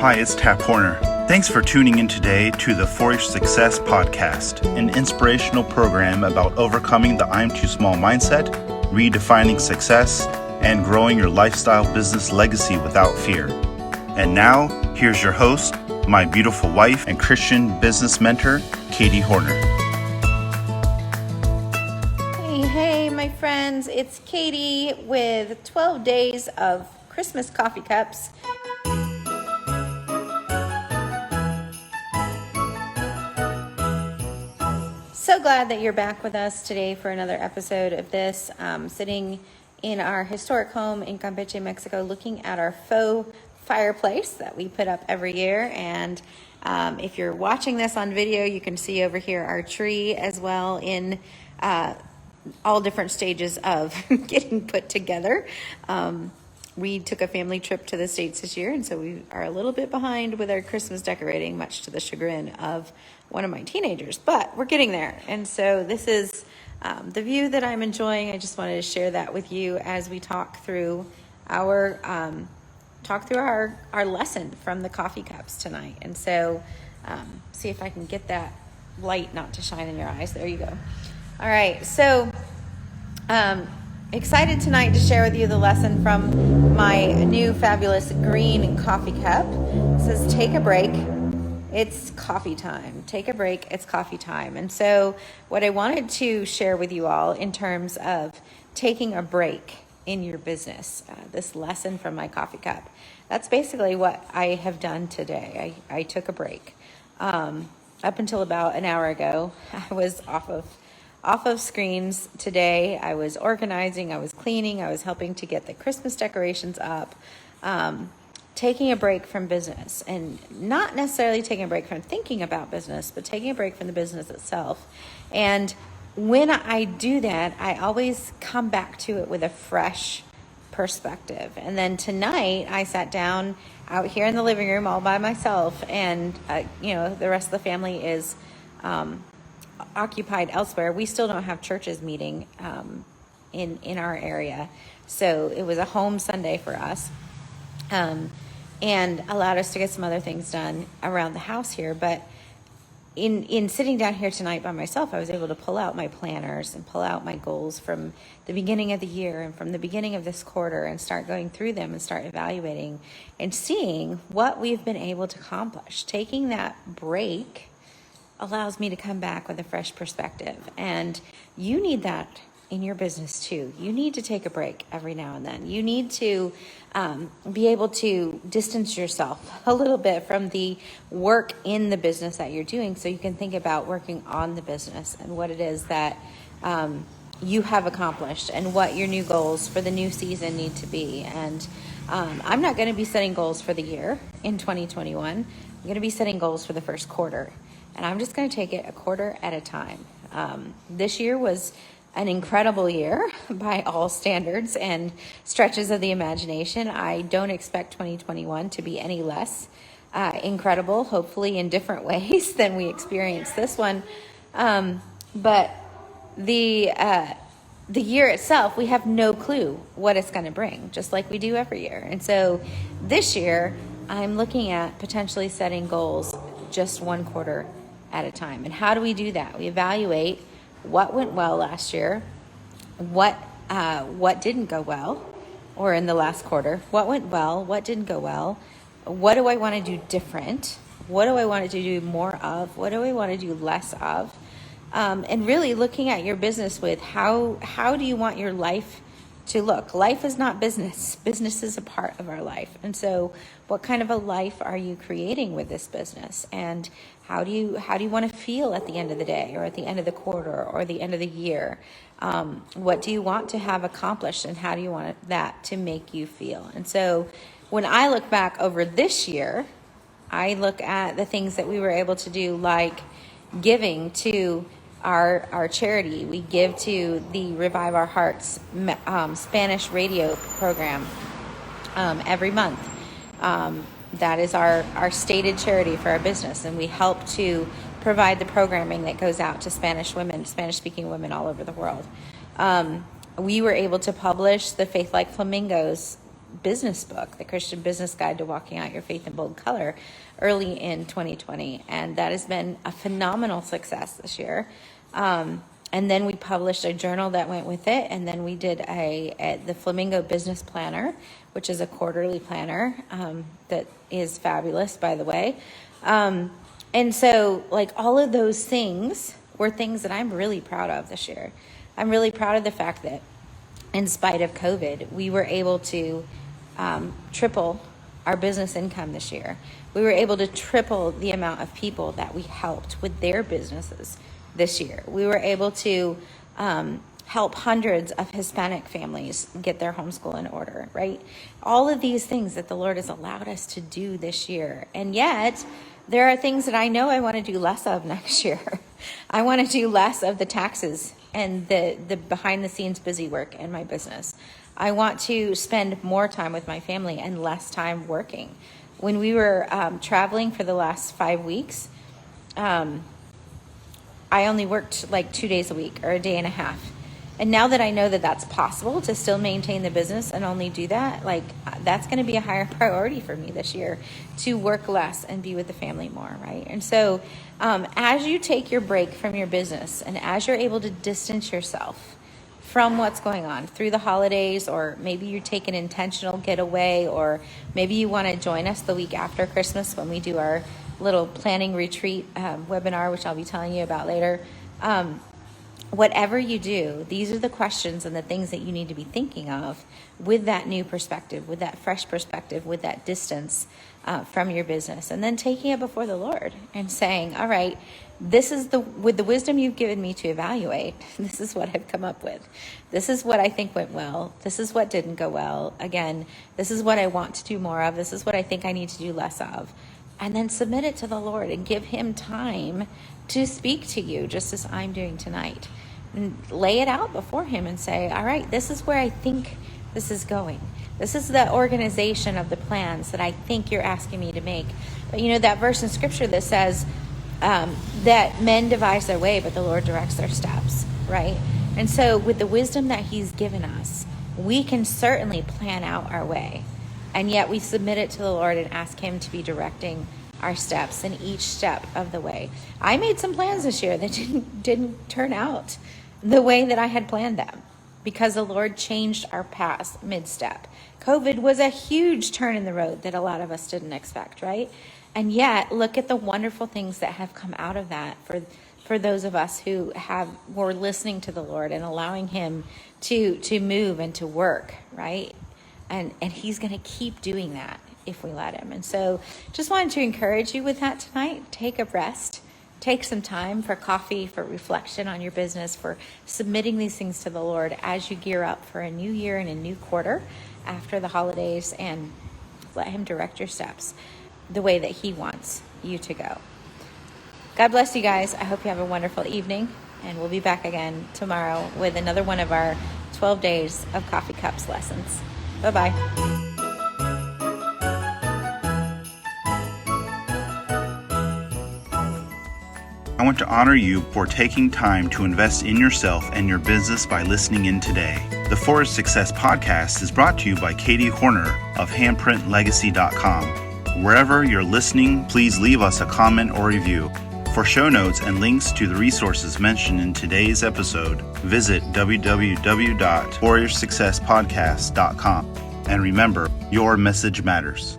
Hi, it's Tap Hornor. Thanks for tuning in today to the For Your Success podcast, an inspirational program about overcoming the I'm too small mindset, redefining success, and growing your lifestyle business legacy without fear. And now, here's your host, my beautiful wife and Christian business mentor, Katie Hornor. Hey, my friends, it's Katie with 12 days of Christmas coffee cups. So glad that you're back with us today for another episode of this. Sitting in our historic home in Campeche, Mexico, looking at our faux fireplace that we put up every year. And if you're watching this on video, you can see over here our tree as well in all different stages of getting put together. We took a family trip to the States this year, and so we are a little bit behind with our Christmas decorating, much to the chagrin of one of my teenagers, but we're getting there. And so this is the view that I'm enjoying. I just wanted to share that with you as we talk through our lesson from the coffee cups tonight. And so see if I can get that light not to shine in your eyes. There you go. All right, so excited tonight to share with you the lesson from my new fabulous green coffee cup. It says, take a break, it's coffee time. Take a break, it's coffee time. And so what I wanted to share with you all in terms of taking a break in your business, this lesson from my coffee cup, that's basically what I have done today. I took a break. Up until about an hour ago, I was off of screens today. I was organizing, I was cleaning, I was helping to get the Christmas decorations up, taking a break from business, and not necessarily taking a break from thinking about business, but taking a break from the business itself. And when I do that, I always come back to it with a fresh perspective. And then tonight I sat down out here in the living room all by myself, and the rest of the family is occupied elsewhere. We still don't have churches meeting in our area, so it was a home Sunday for us, and allowed us to get some other things done around the house here. But in sitting down here tonight by myself, I was able to pull out my planners and pull out my goals from the beginning of the year and from the beginning of this quarter, and start going through them and start evaluating and seeing what we've been able to accomplish. Taking that break allows me to come back with a fresh perspective. And you need that in your business too. You need to take a break every now and then. You need to be able to distance yourself a little bit from the work in the business that you're doing, so you can think about working on the business and what it is that you have accomplished and what your new goals for the new season need to be. And I'm not going to be setting goals for the year in 2021. I'm going to be setting goals for the first quarter. And I'm just going to take it a quarter at a time. This year was an incredible year by all standards and stretches of the imagination. I don't expect 2021 to be any less incredible, hopefully in different ways than we experienced this one. But the year itself, we have no clue what it's going to bring, just like we do every year. And so this year, I'm looking at potentially setting goals just one quarter at a time. And how do we do that? We evaluate what went well last year, what didn't go well, or in the last quarter, what went well, what didn't go well, what do I want to do different, what do I want to do more of, what do I want to do less of, and really looking at your business with how do you want your life to look. Life is not business. Business is a part of our life. And so what kind of a life are you creating with this business? And how do you want to feel at the end of the day, or at the end of the quarter, or the end of the year? What do you want to have accomplished, and how do you want that to make you feel? And so when I look back over this year, I look at the things that we were able to do, like giving to our charity. We give to the Revive Our Hearts Spanish radio program every month. That is our stated charity for our business, and we help to provide the programming that goes out to Spanish-speaking women all over the world. We were able to publish the Faith Like Flamingos business book, the Christian Business Guide to Walking Out Your Faith in Bold Color, early in 2020. And that has been a phenomenal success this year. And then we published a journal that went with it. And then we did the Flamingo Business Planner, which is a quarterly planner that is fabulous, by the way. And so like all of those things were things that I'm really proud of this year. I'm really proud of the fact that in spite of COVID, we were able to triple our business income this year. We were able to triple the amount of people that we helped with their businesses this year. We were able to help hundreds of Hispanic families get their homeschool in order, right? All of these things that the Lord has allowed us to do this year. And yet, there are things that I know I want to do less of next year. I want to do less of the taxes and the behind the scenes busy work in my business. I want to spend more time with my family and less time working. When we were traveling for the last 5 weeks, I only worked like 2 days a week or a day and a half. And now that I know that that's possible to still maintain the business and only do that, like that's going to be a higher priority for me this year, to work less and be with the family more, right? And so as you take your break from your business and as you're able to distance yourself from what's going on through the holidays, or maybe you take an intentional getaway, or maybe you want to join us the week after Christmas when we do our little planning retreat webinar, which I'll be telling you about later. Whatever you do, these are the questions and the things that you need to be thinking of with that new perspective, with that fresh perspective, with that distance from your business, and then taking it before the Lord and saying, all right, this is with the wisdom you've given me to evaluate, this is what I've come up with. This is what I think went well. This is what didn't go well. Again, this is what I want to do more of. This is what I think I need to do less of. And then submit it to the Lord and give him time to speak to you, just as I'm doing tonight. And lay it out before him and say, all right, this is where I think this is going. This is the organization of the plans that I think you're asking me to make. But you know that verse in scripture that says that men devise their way, but the Lord directs their steps, right? And so with the wisdom that he's given us, we can certainly plan out our way. And yet we submit it to the Lord and ask him to be directing our steps in each step of the way. I made some plans this year that didn't turn out the way that I had planned them, because the Lord changed our paths mid-step. COVID was a huge turn in the road that a lot of us didn't expect, right? And yet, look at the wonderful things that have come out of that for those of us who were listening to the Lord and allowing him to move and to work, right? And he's going to keep doing that if we let him. And so just wanted to encourage you with that tonight. Take a rest. Take some time for coffee, for reflection on your business, for submitting these things to the Lord as you gear up for a new year and a new quarter after the holidays, and let him direct your steps the way that he wants you to go. God bless you guys. I hope you have a wonderful evening, and we'll be back again tomorrow with another one of our 12 days of Coffee Cups lessons. Bye-bye. I want to honor you for taking time to invest in yourself and your business by listening in today. The Forest Success Podcast is brought to you by Katie Hornor of handprintlegacy.com. Wherever you're listening, please leave us a comment or review. For show notes and links to the resources mentioned in today's episode, visit www.warriorsuccesspodcast.com. And remember, your message matters.